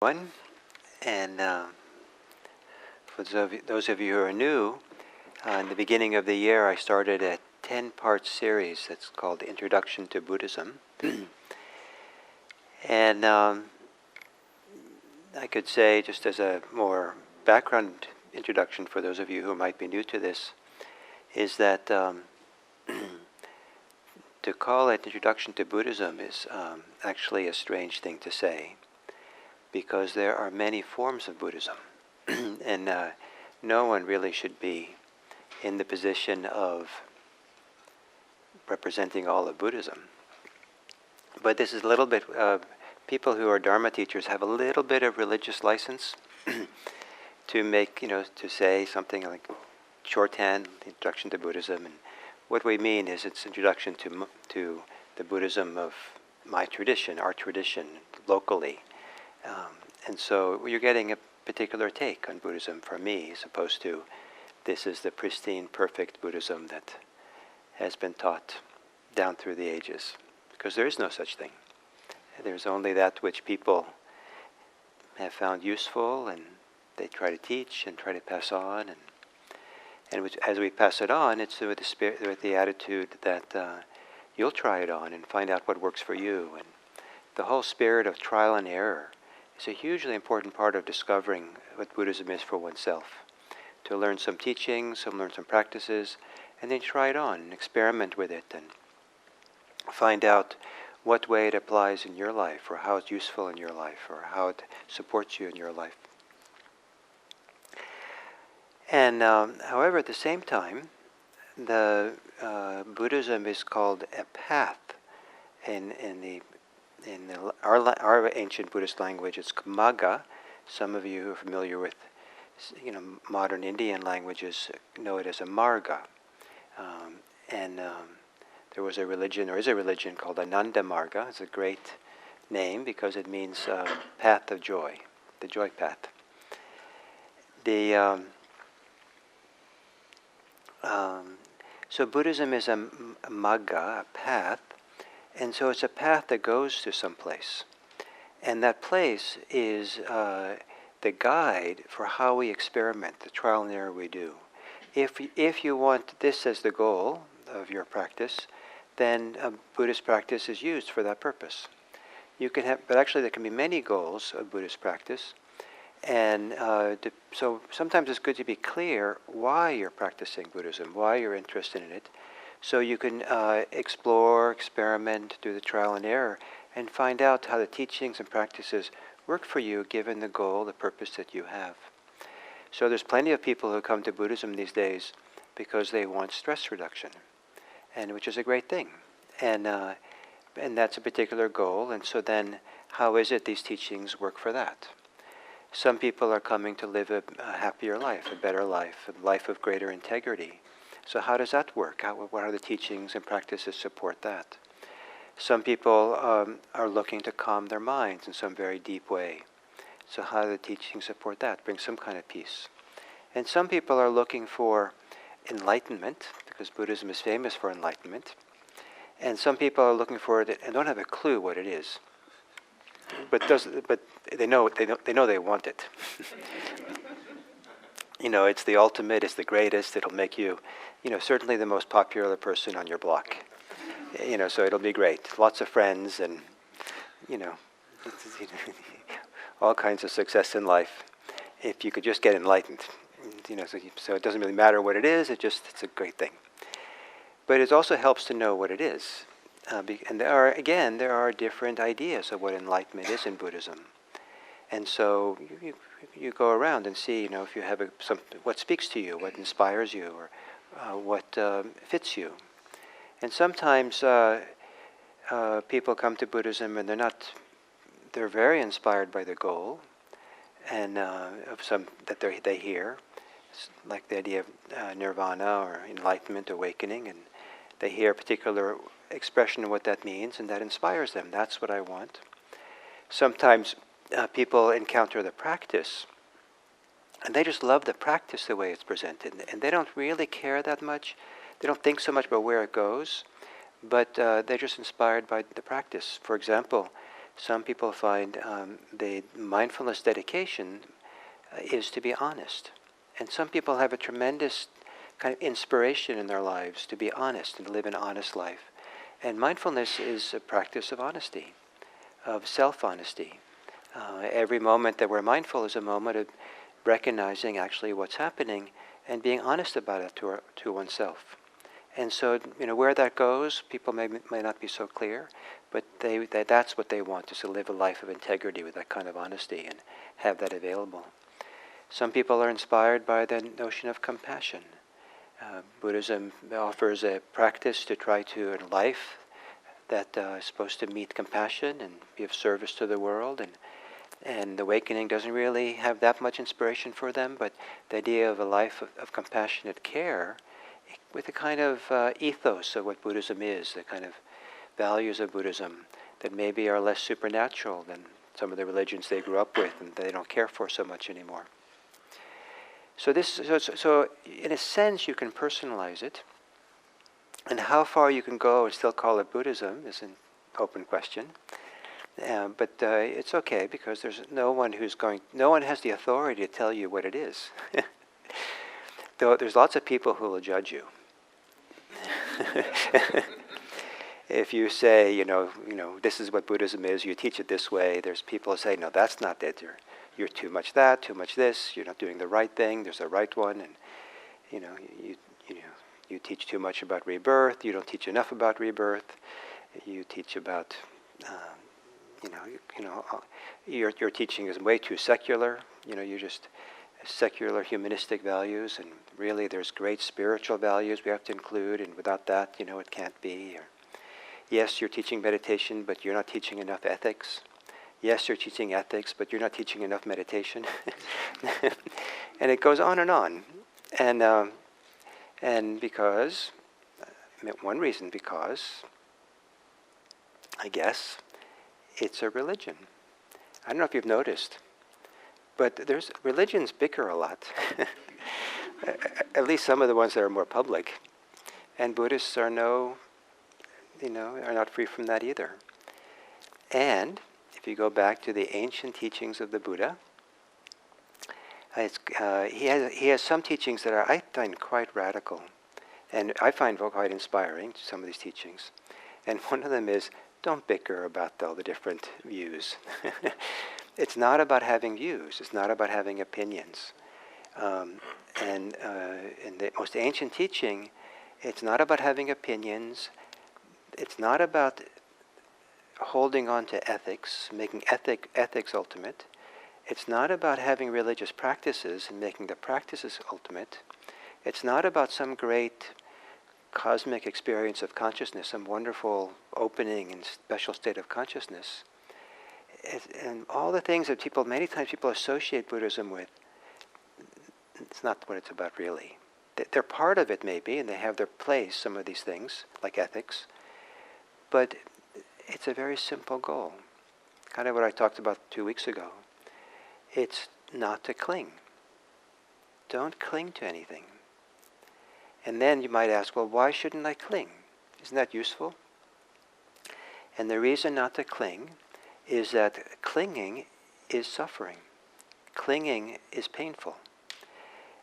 One, and for those of you who are new, in the beginning of the year I started a 10-part series that's called Introduction to Buddhism. And I could say, just as a more background introduction for those of you who might be new to this, is that to call it Introduction to Buddhism is actually a strange thing to say, because there are many forms of Buddhism, and no one really should be in the position of representing all of Buddhism. But this is a little bit, people who are Dharma teachers have a little bit of religious license to make, to say something like shorthand, Introduction to Buddhism. And what we mean is it's introduction to the Buddhism of my tradition, our tradition, locally. And so you're getting a particular take on Buddhism from me, as opposed to this is the pristine, perfect Buddhism that has been taught down through the ages. Because there is no such thing. There's only that which people have found useful, and they try to teach and try to pass on. And which, as we pass it on, it's with the spirit, with the attitude that you'll try it on and find out what works for you. And the whole spirit of trial and error is a hugely important part of discovering what Buddhism is for oneself. To learn some teachings, learn some practices, and then try it on and experiment with it and find out what way it applies in your life, or how it's useful in your life, or how it supports you in your life. And however, at the same time, the Buddhism is called a path. In our ancient Buddhist language, it's Magga. Some of you who are familiar with, modern Indian languages know it as a marga. There was a religion, or is a religion, called Ananda Marga. It's a great name because it means path of joy, the joy path. So Buddhism is a magga, a path, and so it's a path that goes to some place. And that place is the guide for how we experiment, the trial and error we do. If you want this as the goal of your practice, then a Buddhist practice is used for that purpose. You can have, but actually there can be many goals of Buddhist practice, and so sometimes it's good to be clear why you're practicing Buddhism, why you're interested in it, so you can explore, experiment, do the trial and error, and find out how the teachings and practices work for you given the goal, the purpose that you have. So there's plenty of people who come to Buddhism these days because they want stress reduction, and which is a great thing. And that's a particular goal, and so then how is it these teachings work for that? Some people are coming to live a happier life, a better life, a life of greater integrity. So how does that work? What are the teachings and practices support that? Some people are looking to calm their minds in some very deep way. So how do the teachings support that? Bring some kind of peace. And some people are looking for enlightenment, because Buddhism is famous for enlightenment. And some people are looking for it and don't have a clue what it is. But they know they want it. It's the ultimate, it's the greatest, it'll make you, certainly the most popular person on your block. So it'll be great. Lots of friends and, all kinds of success in life. If you could just get enlightened, so it doesn't really matter what it is, it's a great thing. But it also helps to know what it is. And there are different ideas of what enlightenment is in Buddhism. And so you go around and see, if you have what speaks to you, what inspires you, or what fits you. And sometimes people come to Buddhism and they're very inspired by the goal, and of some that they hear, like the idea of nirvana or enlightenment, awakening, and they hear a particular expression of what that means, and that inspires them. That's what I want. Sometimes people encounter the practice, and they just love the practice the way it's presented, and they don't really care that much. They don't think so much about where it goes, but they're just inspired by the practice. For example, Some people find the mindfulness dedication is to be honest. And some people have a tremendous kind of inspiration in their lives to be honest and to live an honest life. And mindfulness is a practice of honesty, of self-honesty. Every moment that we're mindful is a moment of recognizing actually what's happening and being honest about it to oneself. And so, where that goes, people may not be so clear, but that's what they want, is to live a life of integrity with that kind of honesty and have that available. Some people are inspired by the notion of compassion. Buddhism offers a practice to try to, in life, that is supposed to meet compassion and be of service to the world. And awakening doesn't really have that much inspiration for them, but the idea of a life of compassionate care with the kind of ethos of what Buddhism is, the kind of values of Buddhism that maybe are less supernatural than some of the religions they grew up with and they don't care for so much anymore. So in a sense you can personalize it, and how far you can go and still call it Buddhism is an open question. But it's okay, because there's no one has the authority to tell you what it is. Though there's lots of people who will judge you. If you say, this is what Buddhism is, you teach it this way, there's people who say, no, that's not it. You're too much that, too much this. You're not doing the right thing. There's a right one, and you teach too much about rebirth. You don't teach enough about rebirth. You teach about, your teaching is way too secular. You're just secular humanistic values, and really there's great spiritual values we have to include, and without that, it can't be. Or, yes, you're teaching meditation, but you're not teaching enough ethics. Yes, you're teaching ethics, but you're not teaching enough meditation. And it goes on. And because, one reason, because, I guess, it's a religion. I don't know if you've noticed, but religions bicker a lot. At least some of the ones that are more public. And Buddhists are are not free from that either. And if you go back to the ancient teachings of the Buddha, he has some teachings that I find quite radical, and I find quite inspiring, some of these teachings. And one of them is, don't bicker about all the different views. It's not about having views. It's not about having opinions. In the most ancient teaching, it's not about having opinions. It's not about holding on to ethics, making ethics ultimate. It's not about having religious practices and making the practices ultimate. It's not about some great cosmic experience of consciousness, some wonderful opening and special state of consciousness. And all the things that many times people associate Buddhism with, it's not what it's about really. They're part of it maybe, and they have their place, some of these things, like ethics. But it's a very simple goal. Kind of what I talked about 2 weeks ago. It's not to cling. Don't cling to anything. And then you might ask, well, why shouldn't I cling? Isn't that useful? And the reason not to cling is that clinging is suffering. Clinging is painful.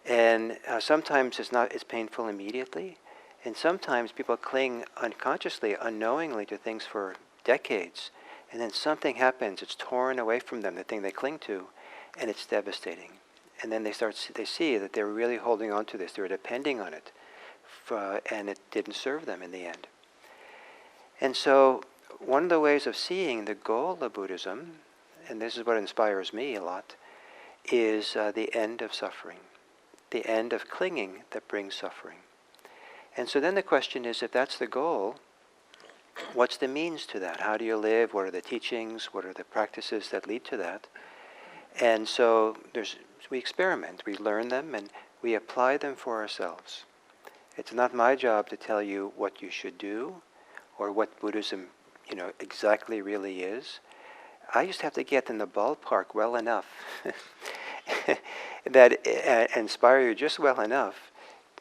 And sometimes it's painful immediately. And sometimes people cling unconsciously, unknowingly to things for decades. And then something happens, it's torn away from them, the thing they cling to, and it's devastating. And then they see that they're really holding on to this, they were depending on it, and it didn't serve them in the end. And so one of the ways of seeing the goal of Buddhism, and this is what inspires me a lot, is the end of suffering, the end of clinging that brings suffering. And so then the question is, if that's the goal, what's the means to that? How do you live? What are the teachings? What are the practices that lead to that? And so we experiment, we learn them, and we apply them for ourselves. It's not my job to tell you what you should do or what Buddhism, exactly really is. I just have to get in the ballpark well enough that inspire you just well enough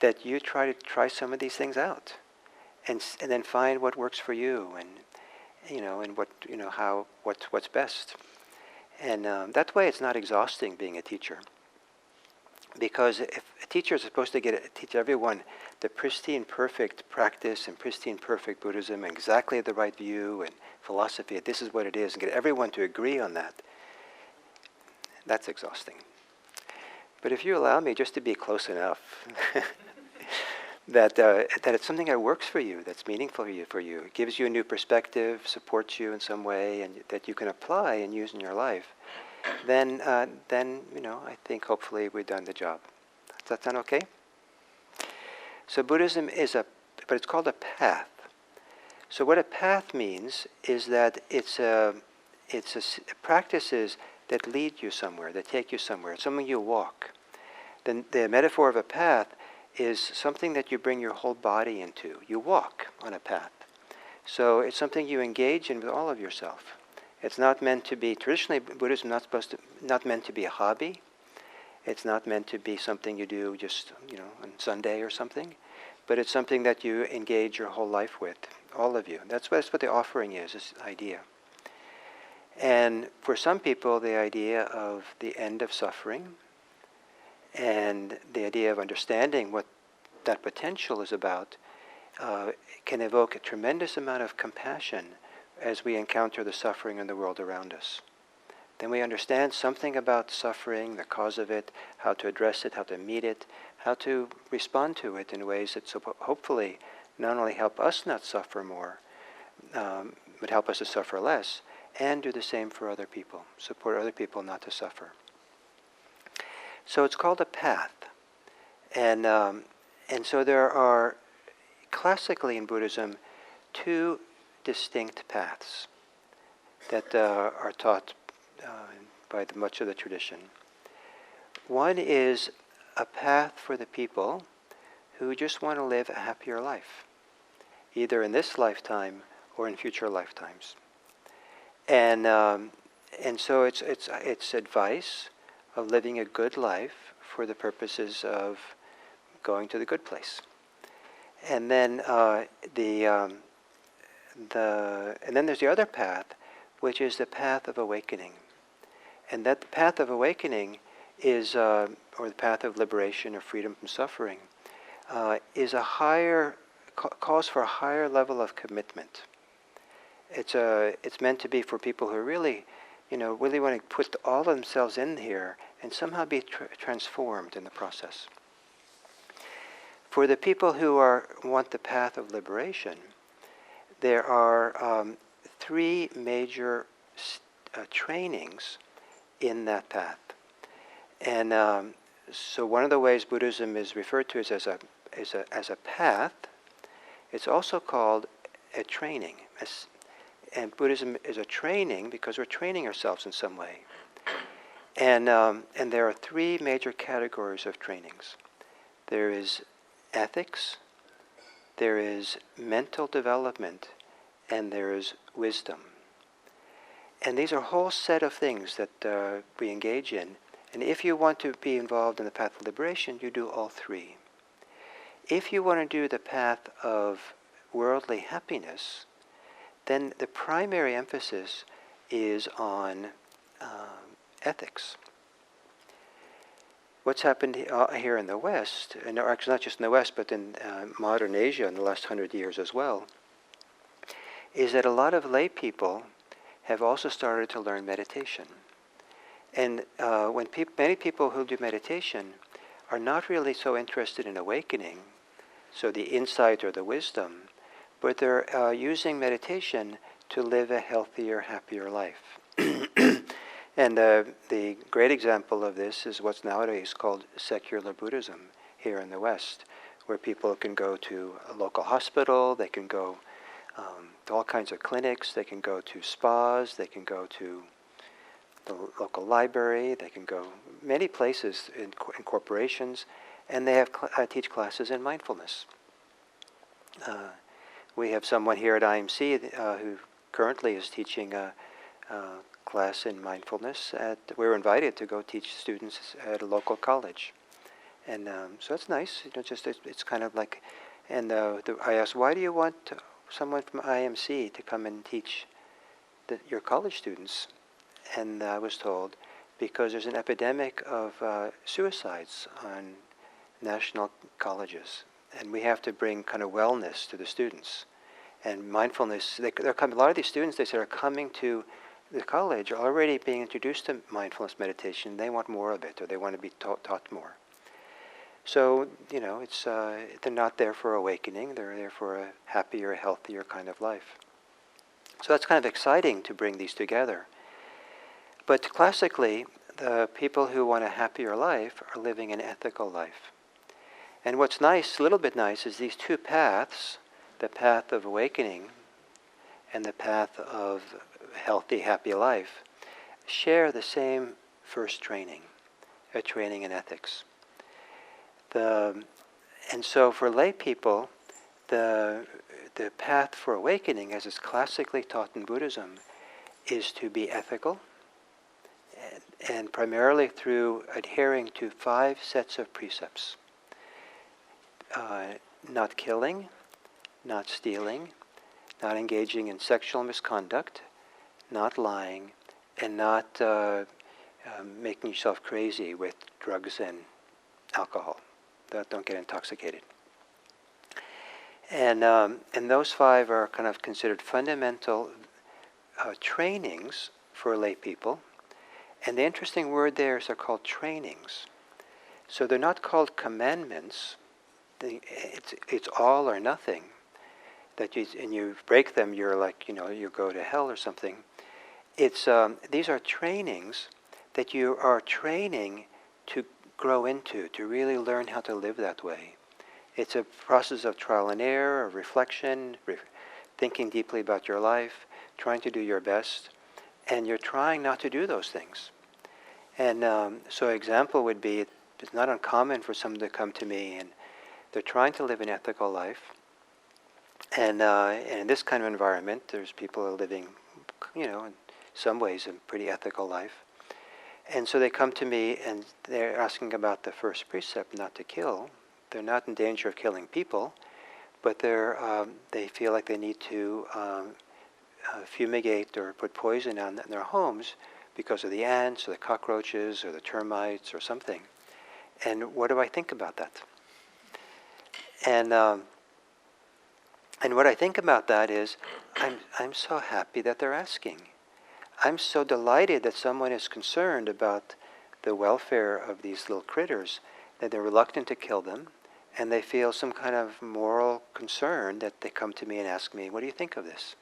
that you try some of these things out, and then find what works for you, and what's best. And that way, it's not exhausting being a teacher. Because if a teacher is supposed to teach everyone the pristine, perfect practice and pristine, perfect Buddhism, and exactly the right view and philosophy, this is what it is, and get everyone to agree on that, that's exhausting. But if you allow me just to be close enough that it's something that works for you, that's meaningful for you, gives you a new perspective, supports you in some way, and that you can apply and use in your life, then I think hopefully we've done the job. Does that sound okay? So Buddhism but it's called a path. So what a path means is that it's practices that lead you somewhere, that take you somewhere. It's something you walk. The metaphor of a path is something that you bring your whole body into. You walk on a path. So it's something you engage in with all of yourself. It's not meant to be, traditionally Buddhism not meant to be a hobby. It's not meant to be something you do just, on Sunday or something. But it's something that you engage your whole life with, all of you. That's what the offering is, this idea. And for some people, the idea of the end of suffering and the idea of understanding what that potential is about can evoke a tremendous amount of compassion as we encounter the suffering in the world around us. Then we understand something about suffering, the cause of it, how to address it, how to meet it, how to respond to it in ways that hopefully not only help us not suffer more, but help us to suffer less, and do the same for other people, support other people not to suffer. So it's called a path. And so there are, classically in Buddhism, two distinct paths that are taught by much of the tradition. One is a path for the people who just want to live a happier life, either in this lifetime or in future lifetimes. And so it's advice of living a good life for the purposes of going to the good place. And then and then there's the other path, which is the path of awakening. And that path of awakening is, or the path of liberation or freedom from suffering, is calls for a higher level of commitment. It's meant to be for people who really, really want to put all of themselves in here and somehow be transformed in the process. For the people who want the path of liberation, there are three major trainings in that path. And so one of the ways Buddhism is referred to is as a path. It's also called a training. And Buddhism is a training because we're training ourselves in some way. And there are three major categories of trainings. There is ethics, there is mental development, and there is wisdom. And these are a whole set of things that we engage in. And if you want to be involved in the path of liberation, you do all three. If you want to do the path of worldly happiness, then the primary emphasis is on ethics. What's happened here in the West, and actually not just in the West, but in modern Asia in the last 100 years as well, is that a lot of lay people have also started to learn meditation. And when many people who do meditation are not really so interested in awakening, so the insight or the wisdom, but they're using meditation to live a healthier, happier life. And the great example of this is what's nowadays called secular Buddhism here in the West, where people can go to a local hospital, they can go to all kinds of clinics, they can go to spas, they can go to the local library, they can go many places in corporations, and they teach classes in mindfulness. We have someone here at IMC who currently is teaching a class in mindfulness. We're invited to go teach students at a local college. And so it's nice. It's kind of like, and I asked, why do you want someone from IMC to come and teach your college students. And I was told, because there's an epidemic of suicides on national colleges, and we have to bring kind of wellness to the students. And mindfulness, they're coming, a lot of these students, they say, are coming to the college are already being introduced to mindfulness meditation. They want more of it, or they want to be taught more. So, it's they're not there for awakening. They're there for a happier, healthier kind of life. So that's kind of exciting to bring these together. But classically, the people who want a happier life are living an ethical life. And what's nice, a little bit nice, is these two paths, the path of awakening and the path of healthy, happy life, share the same first training, a training in ethics. And so for lay people, the path for awakening, as is classically taught in Buddhism, is to be ethical, and primarily through adhering to 5 sets of precepts. Not killing, not stealing, not engaging in sexual misconduct, not lying, and not making yourself crazy with drugs and alcohol. Don't get intoxicated. And those 5 are kind of considered fundamental trainings for lay people. And the interesting word there is they're called trainings. So they're not called commandments. It's all or nothing. And you break them, you're like, you go to hell or something. These are trainings that you are training to grow into, to really learn how to live that way. It's a process of trial and error, of reflection, thinking deeply about your life, trying to do your best, and you're trying not to do those things. And so an example would be, it's not uncommon for someone to come to me and they're trying to live an ethical life. And in this kind of environment, there's people who are living, in some ways, a pretty ethical life. And so they come to me and they're asking about the first precept, not to kill. They're not in danger of killing people, but they feel like they need to fumigate or put poison on in their homes because of the ants or the cockroaches or the termites or something. And what do I think about that? And what I think about that is, I'm so happy that they're asking. I'm so delighted that someone is concerned about the welfare of these little critters, that they're reluctant to kill them, and they feel some kind of moral concern that they come to me and ask me, what do you think of this?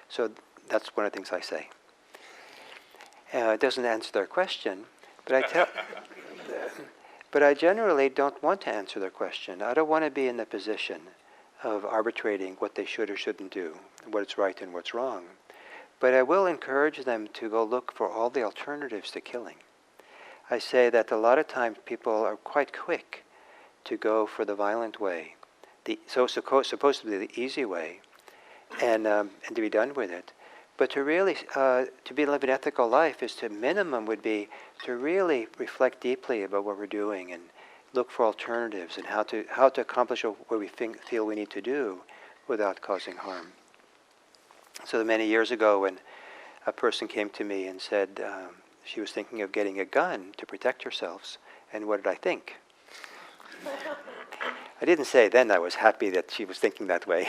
So that's one of the things I say. It doesn't answer their question, but I generally don't want to answer their question. I don't want to be in the position of arbitrating what they should or shouldn't do, what's right and what's wrong. But I will encourage them to go look for all the alternatives to killing. I say that a lot of times people are quite quick to go for the violent way, supposed to be the easy way, and to be done with it. But to really, live an ethical life is minimum would be to really reflect deeply about what we're doing and look for alternatives and how to accomplish what we feel we need to do without causing harm. So many years ago when a person came to me and said she was thinking of getting a gun to protect herself, and what did I think? I didn't say then I was happy that she was thinking that way.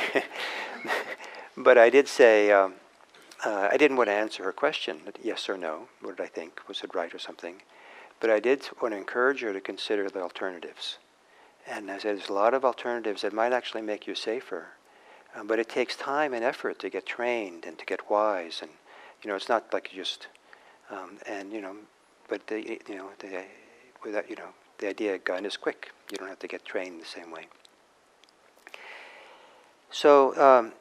But I did say, I didn't want to answer her question, yes or no, what did I think, was it right or something. But I did want to encourage her to consider the alternatives. And I said, there's a lot of alternatives that might actually make you safer. But it takes time and effort to get trained and to get wise. And, it's not like you just, but the idea of gun is quick. You don't have to get trained the same way. So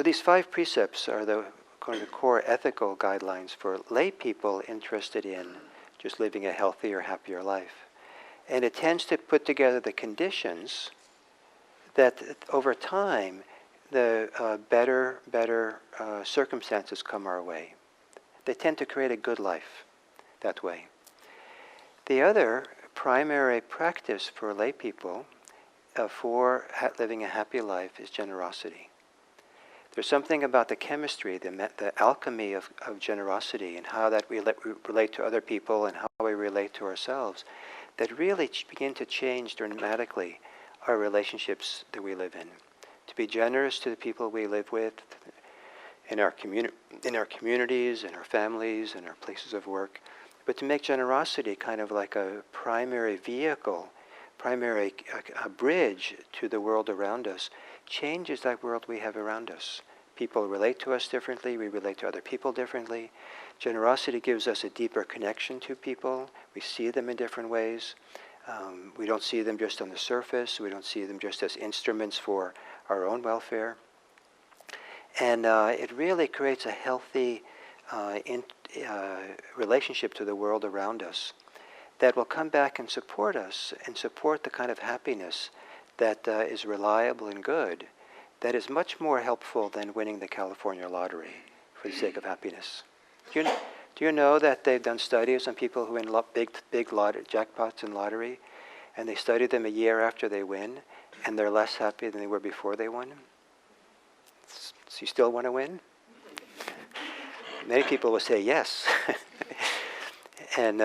these 5 precepts are the core ethical guidelines for lay people interested in just living a healthier, happier life. And it tends to put together the conditions that over time the better circumstances come our way. They tend to create a good life that way. The other primary practice for lay people for living a happy life is generosity. There's something about the chemistry, the alchemy of generosity and how that we relate to other people and how we relate to ourselves that really begin to change dramatically our relationships that we live in. To be generous to the people we live with, in our communities, in our families, in our places of work, but to make generosity kind of like a primary vehicle, a bridge to the world around us, changes that world we have around us. People relate to us differently, we relate to other people differently. Generosity gives us a deeper connection to people. We see them in different ways. We don't see them just on the surface. We don't see them just as instruments for our own welfare. And it really creates a healthy relationship to the world around us that will come back and support us and support the kind of happiness that is reliable and good, that is much more helpful than winning the California lottery for the sake of happiness. Do you know that they've done studies on people who win big jackpots in lottery, and they study them a year after they win, and they're less happy than they were before they won? So you still want to win? Many people will say yes. And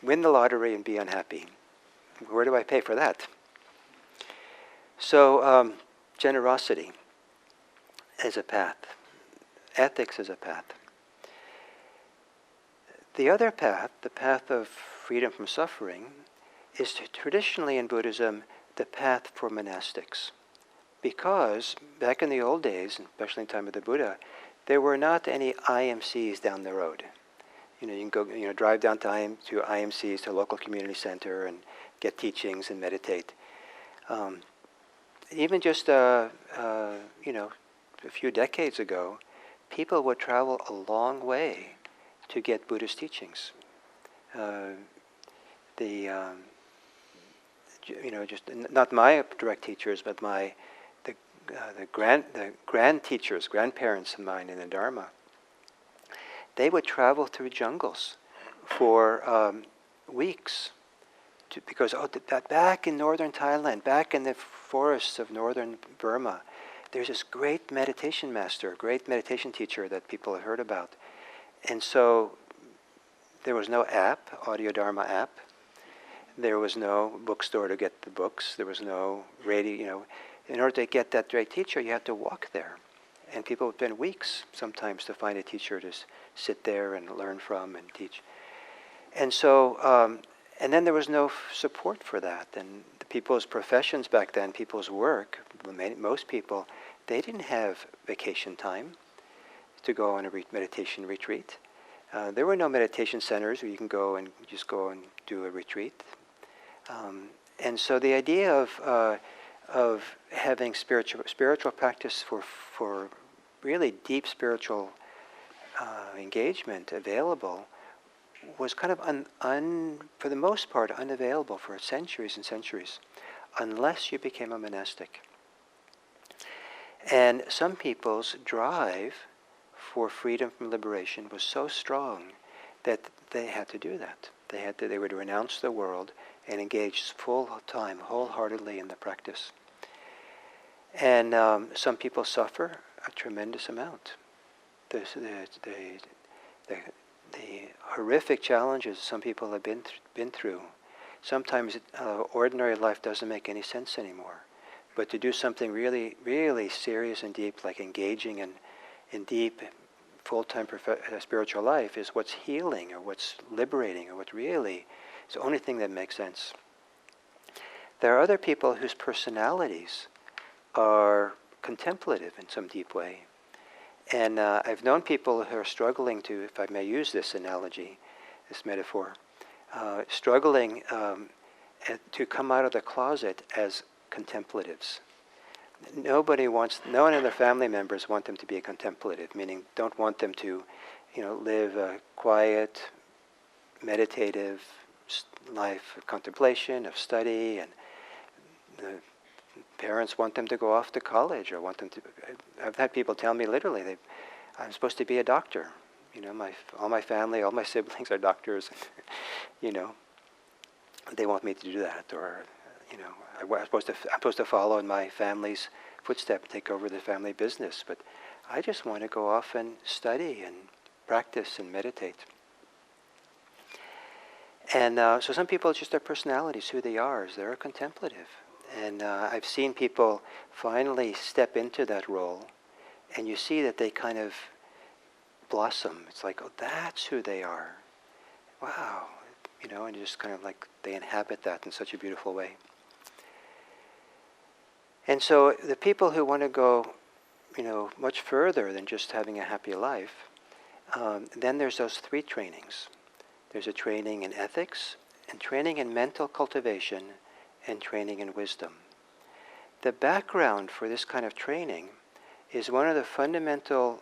win the lottery and be unhappy. Where do I pay for that? So generosity as a path. Ethics as a path. The other path, the path of freedom from suffering, is traditionally in Buddhism the path for monastics. Because back in the old days, especially in the time of the Buddha, there were not any IMCs down the road. You can go, drive down to IMCs, to a local community center, and get teachings and meditate. Even just a few decades ago, people would travel a long way to get Buddhist teachings. Just not my direct teachers, but the grand teachers, grandparents of mine in the Dharma. They would travel through jungles for weeks, because back in northern Thailand, back in the forests of northern Burma, there's this great meditation master, great meditation teacher that people have heard about. And so there was no app, Audio Dharma app. There was no bookstore to get the books. There was no radio, In order to get that great teacher, you had to walk there. And people would spend weeks sometimes to find a teacher to sit there and learn from and teach. And so, and then there was no support for that. And the people's professions back then, people's work, most people, they didn't have vacation time to go on a meditation retreat. There were no meditation centers where you can go and do a retreat. And so the idea of having spiritual practice for really deep spiritual engagement available was kind of for the most part unavailable for centuries and centuries, unless you became a monastic. And some people's drive for freedom from liberation was so strong that they had to do that. They would renounce the world and engage full time, wholeheartedly in the practice. And some people suffer a tremendous amount. The horrific challenges some people have been through. Sometimes ordinary life doesn't make any sense anymore. But to do something really, really serious and deep, like engaging in deep, full-time spiritual life, is what's healing or what's liberating or what really is the only thing that makes sense. There are other people whose personalities are contemplative in some deep way. And I've known people who are struggling to, if I may use this analogy, this metaphor, struggling to come out of the closet as contemplatives. No one of their family members want them to be a contemplative, meaning don't want them to, live a quiet, meditative life of contemplation, of study, and the parents want them to go off to college or want them to. I've had people tell me literally, I'm supposed to be a doctor. All my family, all my siblings are doctors. They want me to do that, or I'm supposed to follow in my family's footstep, take over the family business, but I just want to go off and study and practice and meditate. And so some people, it's just their personalities, who they are, is they're contemplative. And I've seen people finally step into that role, and you see that they kind of blossom. It's like, oh, that's who they are. Wow. And just kind of like they inhabit that in such a beautiful way. And so the people who want to go, much further than just having a happy life, then there's those 3 trainings. There's a training in ethics, and training in mental cultivation, and training in wisdom. The background for this kind of training is one of the fundamental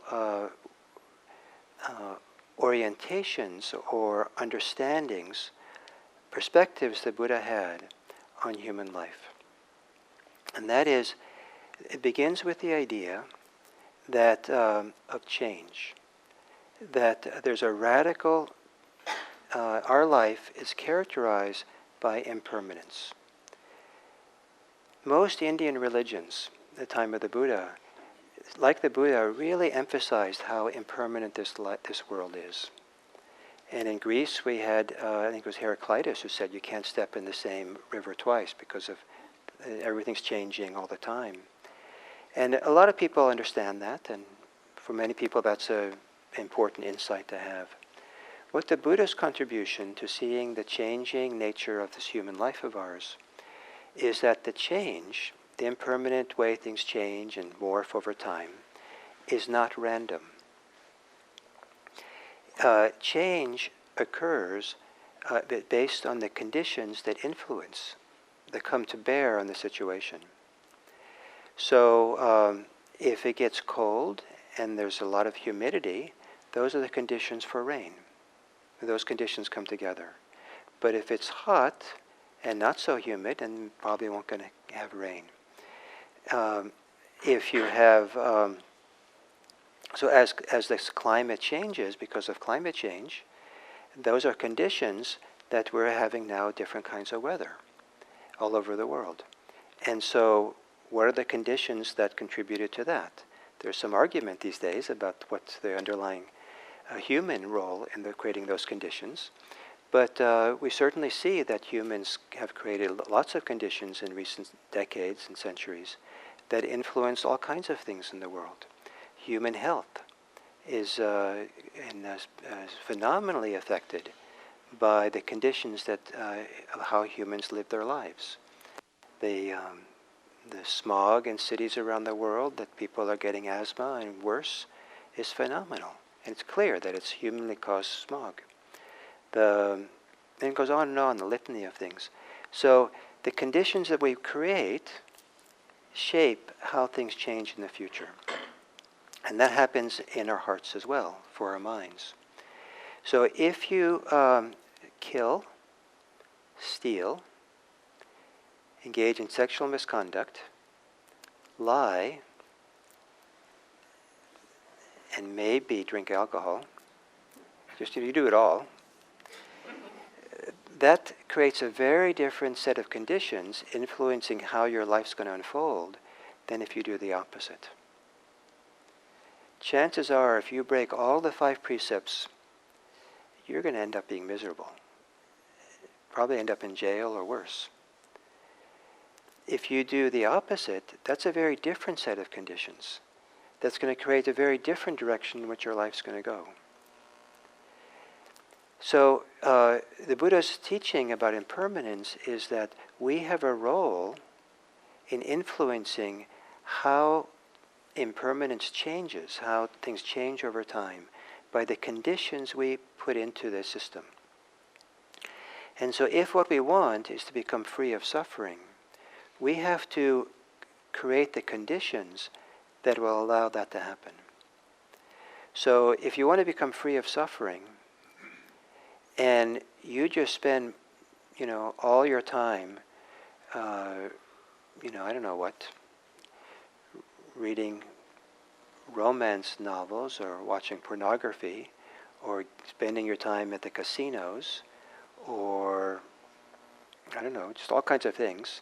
orientations or understandings, perspectives that Buddha had on human life. And that is, it begins with the idea that of change, that there's a radical, our life is characterized by impermanence. Most Indian religions, at the time of the Buddha, like the Buddha, really emphasized how impermanent this world is. And in Greece, we had, I think it was Heraclitus who said, you can't step in the same river twice because of everything's changing all the time. And a lot of people understand that, and for many people that's an important insight to have. What the Buddha's contribution to seeing the changing nature of this human life of ours is that the change, the impermanent way things change and morph over time, is not random. Change occurs based on the conditions that influence, that come to bear on the situation. So if it gets cold and there's a lot of humidity, those are the conditions for rain. Those conditions come together. But if it's hot and not so humid, then probably won't going to have rain. If you have, so as this climate changes, because of climate change, those are conditions that we're having now different kinds of weather all over the world. And so what are the conditions that contributed to that? There's some argument these days about what's the underlying human role in creating those conditions. But we certainly see that humans have created lots of conditions in recent decades and centuries that influence all kinds of things in the world. Human health is phenomenally affected by the conditions that of how humans live their lives. The smog in cities around the world, that people are getting asthma and worse, is phenomenal. And it's clear that it's humanly caused smog. And it goes on, the litany of things. So the conditions that we create shape how things change in the future. And that happens in our hearts as well, for our minds. So if you kill, steal, engage in sexual misconduct, lie, and maybe drink alcohol, just if you do it all, that creates a very different set of conditions influencing how your life's going to unfold than if you do the opposite. Chances are, if you break all the 5 precepts, you're going to end up being miserable. Probably end up in jail or worse. If you do the opposite, that's a very different set of conditions. That's going to create a very different direction in which your life's going to go. So the Buddha's teaching about impermanence is that we have a role in influencing how impermanence changes, how things change over time, by the conditions we put into the system. And so if what we want is to become free of suffering, we have to create the conditions that will allow that to happen. So if you want to become free of suffering, and you just spend, all your time, I don't know what, reading romance novels or watching pornography or spending your time at the casinos or, I don't know, just all kinds of things.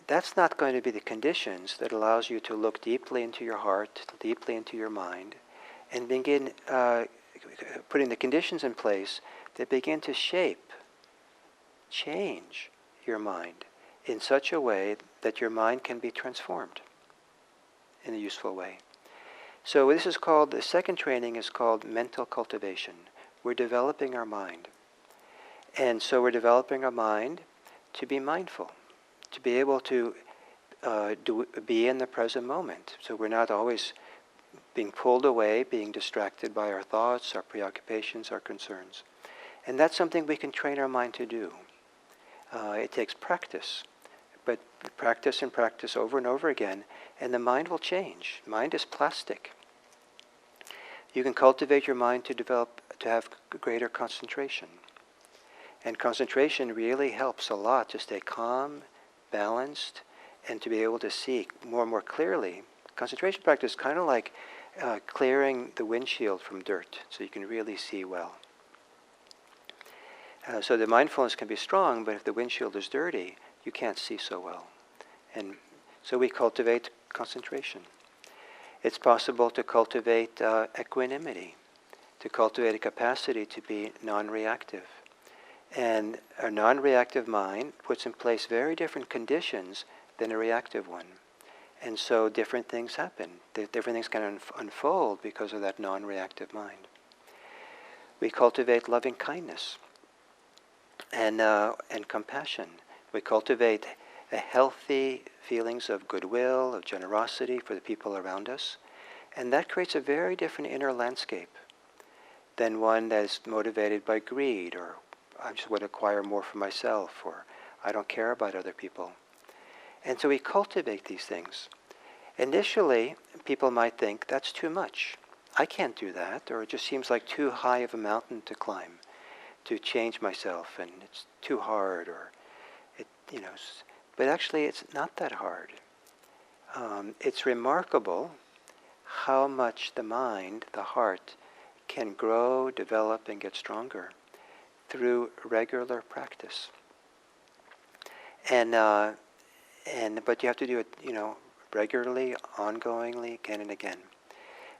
that's not going to be the conditions that allows you to look deeply into your heart, deeply into your mind, and begin putting the conditions in place that begin to change your mind in such a way that your mind can be transformed in a useful way. So this is called, the second training is called mental cultivation. We're developing our mind. And so we're developing our mind to be mindful, to be able to be in the present moment. So we're not always being pulled away, being distracted by our thoughts, our preoccupations, our concerns. And that's something we can train our mind to do. It takes practice, but practice and practice over and over again, and the mind will change. Mind is plastic. You can cultivate your mind to have greater concentration. And concentration really helps a lot to stay calm, balanced, and to be able to see more and more clearly. Concentration practice is kind of like clearing the windshield from dirt, so you can really see well. So the mindfulness can be strong, but if the windshield is dirty, you can't see so well. And so we cultivate concentration. It's possible to cultivate equanimity, to cultivate a capacity to be non-reactive. And a non-reactive mind puts in place very different conditions than a reactive one. And so different things happen. Different things can unfold because of that non-reactive mind. We cultivate loving kindness and compassion. We cultivate a healthy feelings of goodwill, of generosity for the people around us. And that creates a very different inner landscape than one that is motivated by greed, or I just want to acquire more for myself, or I don't care about other people. And so we cultivate these things. Initially, people might think, that's too much. I can't do that, or it just seems like too high of a mountain to climb, to change myself, and it's too hard, or but actually it's not that hard. It's remarkable how much the mind, the heart, can grow, develop, and get stronger through regular practice. But you have to do it, regularly, ongoingly, again and again.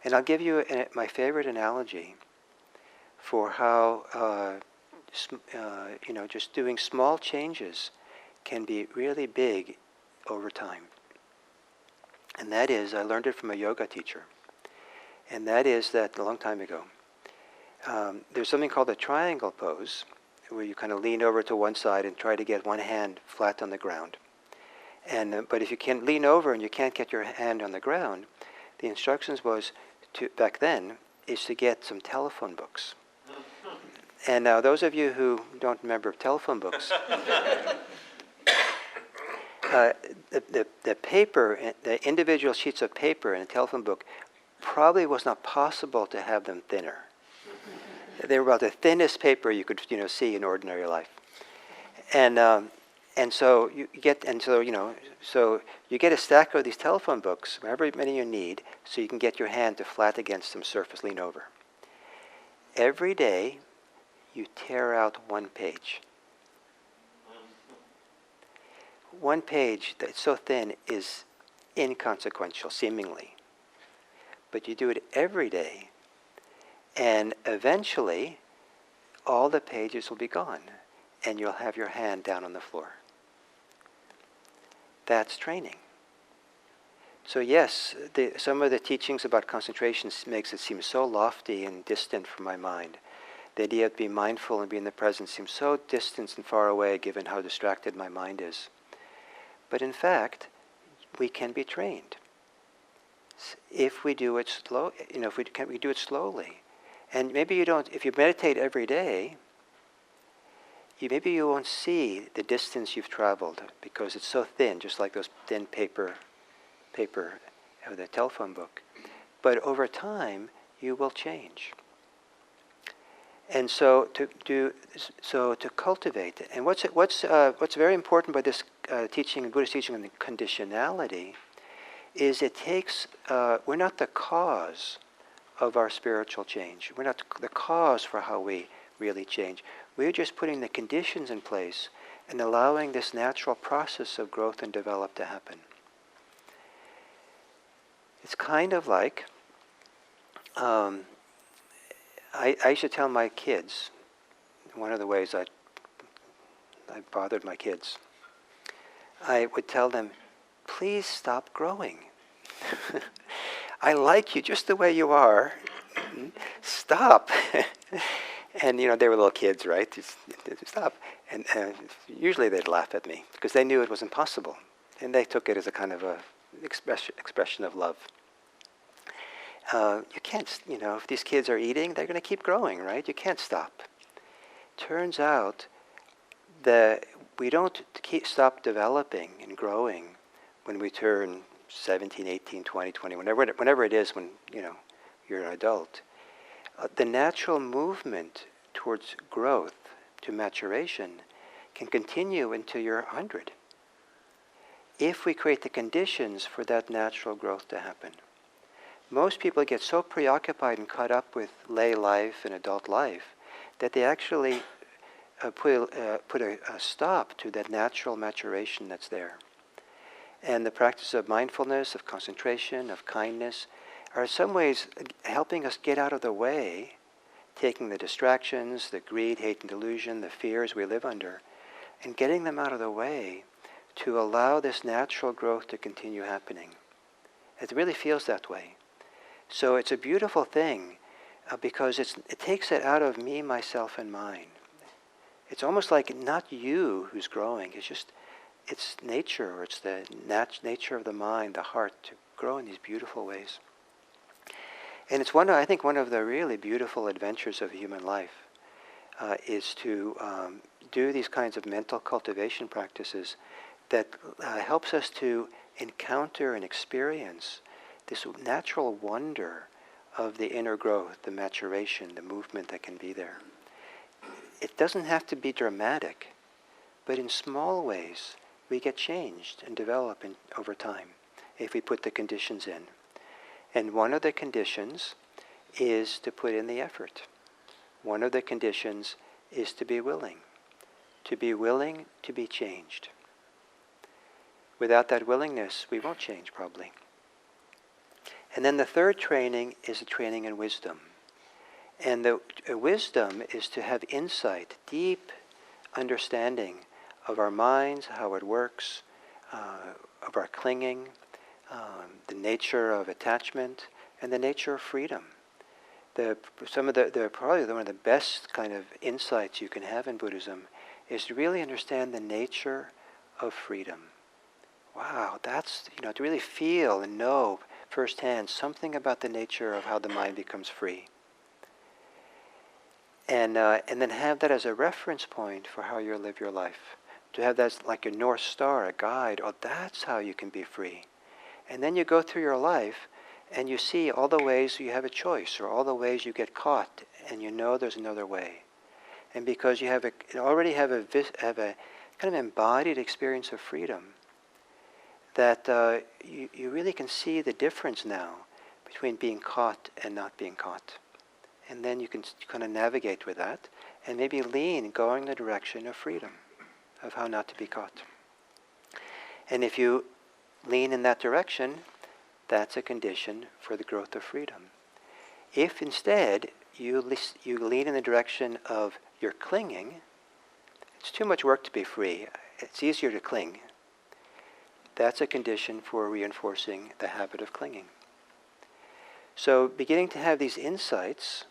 And I'll give you my favorite analogy for how just doing small changes can be really big over time. And that is, I learned it from a yoga teacher. And that is that a long time ago, there's something called a triangle pose, where you kind of lean over to one side and try to get one hand flat on the ground. But if you can lean over and you can't get your hand on the ground, the instructions was back then is to get some telephone books. And now those of you who don't remember telephone books, the paper, the individual sheets of paper in a telephone book, probably was not possible to have them thinner. They were about the thinnest paper you could see in ordinary life. So you get a stack of these telephone books, however many you need, so you can get your hand to flat against some surface, lean over. Every day, you tear out one page. One page that's so thin is inconsequential, seemingly. But you do it every day, and eventually, all the pages will be gone, and you'll have your hand down on the floor. That's training. So yes, some of the teachings about concentration makes it seem so lofty and distant from my mind. The idea of being mindful and being in the present seems so distant and far away given how distracted my mind is. But in fact, we can be trained if we do it slow. We do it slowly. And maybe you don't. If you meditate every day, maybe you won't see the distance you've traveled because it's so thin, just like those thin paper of the telephone book. But over time, you will change. And so to cultivate it. And what's very important by this teaching, Buddhist teaching on the conditionality, is it takes. We're not the cause of our spiritual change. We're not the cause for how we really change. We're just putting the conditions in place, and allowing this natural process of growth and develop to happen. It's kind of like, I used to tell my kids, one of the ways I bothered my kids, I would tell them, please stop growing. I like you just the way you are. Stop. And they were little kids, right? Just stop. And usually they'd laugh at me because they knew it was impossible. And they took it as a kind of a expression of love. You can't, if these kids are eating, they're going to keep growing, right? You can't stop. Turns out that we don't stop developing and growing when we turn 17, 18, 20, 20, whenever it is when, you're an adult. The natural movement towards growth, to maturation, can continue until you're 100. If we create the conditions for that natural growth to happen. Most people get so preoccupied and caught up with lay life and adult life that they actually put a stop to that natural maturation that's there. And the practice of mindfulness, of concentration, of kindness, are in some ways helping us get out of the way, taking the distractions, the greed, hate, and delusion, the fears we live under, and getting them out of the way to allow this natural growth to continue happening. It really feels that way. So it's a beautiful thing because it takes it out of me, myself, and mine. It's almost like not you who's growing. It's nature, or it's the nature of the mind, the heart, to grow in these beautiful ways. And it's I think one of the really beautiful adventures of human life is to do these kinds of mental cultivation practices that helps us to encounter and experience this natural wonder of the inner growth, the maturation, the movement that can be there. It doesn't have to be dramatic, but in small ways we get changed and develop over time if we put the conditions in. And one of the conditions is to put in the effort. One of the conditions is to be willing to be changed. Without that willingness, we won't change probably. And then the third training is a training in wisdom. And the wisdom is to have insight, deep understanding of our minds, how it works, of our clinging, the nature of attachment, and the nature of freedom. Probably one of the best kind of insights you can have in Buddhism is to really understand the nature of freedom. Wow, that's, to really feel and know firsthand something about the nature of how the mind becomes free. And then have that as a reference point for how you live your life. To have that as like a North Star, a guide. Oh, that's how you can be free. And then you go through your life and you see all the ways you have a choice, or all the ways you get caught, and you know there's another way. And because you already have a kind of embodied experience of freedom, that you really can see the difference now between being caught and not being caught. And then you can kind of navigate with that and maybe going in the direction of freedom, of how not to be caught. And if you lean in that direction, that's a condition for the growth of freedom. If instead you lean in the direction of your clinging, it's too much work to be free. It's easier to cling. That's a condition for reinforcing the habit of clinging. So beginning to have these insights,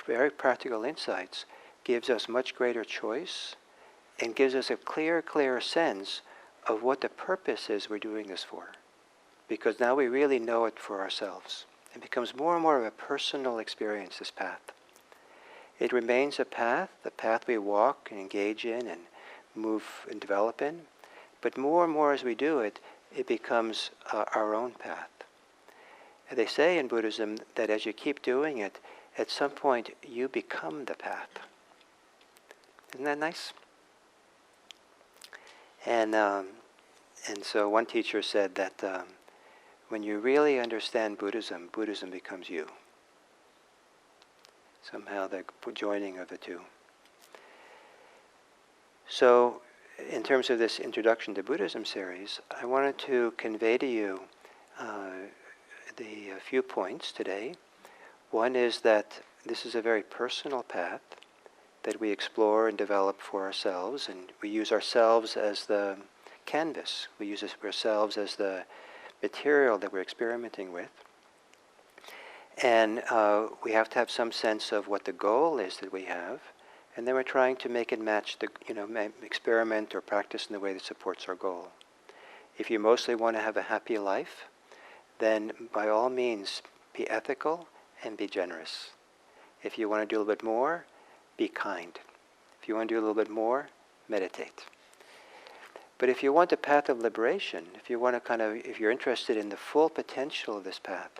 very practical insights, gives us much greater choice and gives us a clearer sense of what the purpose is we're doing this for. Because now we really know it for ourselves. It becomes more and more of a personal experience, this path. It remains a path, the path we walk and engage in and move and develop in. But more and more as we do it, it becomes our own path. And they say in Buddhism that as you keep doing it, at some point you become the path. Isn't that nice? And so one teacher said that when you really understand Buddhism, Buddhism becomes you. Somehow the joining of the two. So in terms of this Introduction to Buddhism series, I wanted to convey to you the few points today. One is that this is a very personal path that we explore and develop for ourselves, and we use ourselves as the canvas. We use ourselves as the material that we're experimenting with. And we have to have some sense of what the goal is that we have, and then we're trying to make it match the, experiment or practice in the way that supports our goal. If you mostly want to have a happy life, then by all means be ethical and be generous. If you want to do a little bit more, be kind. If you want to do a little bit more, meditate. But if you want a path of liberation, if you're interested in the full potential of this path,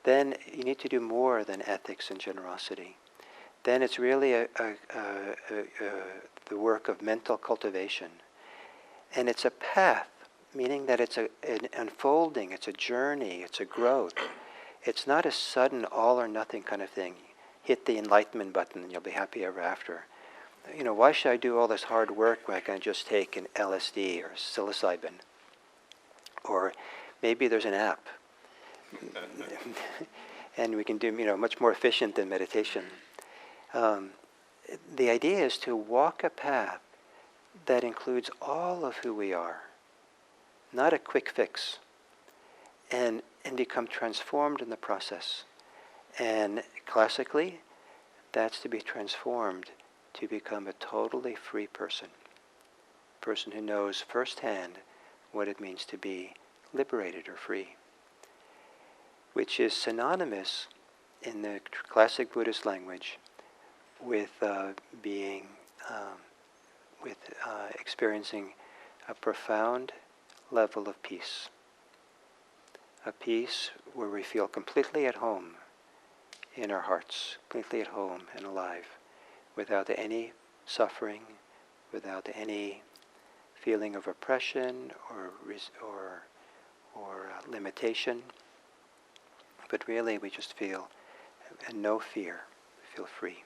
then you need to do more than ethics and generosity. Then it's really the work of mental cultivation. And it's a path, meaning that it's an unfolding, it's a journey, it's a growth. It's not a sudden all or nothing kind of thing. Hit the enlightenment button and you'll be happy ever after. Why should I do all this hard work when I can just take an LSD or psilocybin? Or maybe there's an app. And we can do, much more efficient than meditation. The idea is to walk a path that includes all of who we are, not a quick fix, and become transformed in the process. And classically, that's to be transformed to become a totally free person who knows firsthand what it means to be liberated or free, which is synonymous in the classic Buddhist language with experiencing a profound level of peace. A peace where we feel completely at home in our hearts, completely at home and alive, without any suffering, without any feeling of oppression or limitation. But really we just feel no fear, we feel free.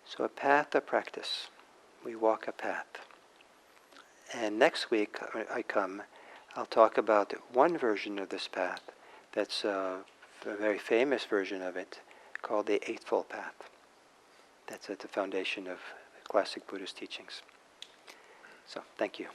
So a path of practice. We walk a path. And next week I'll talk about one version of this path that's a very famous version of it called the Eightfold Path. That's at the foundation of classic Buddhist teachings. So, thank you.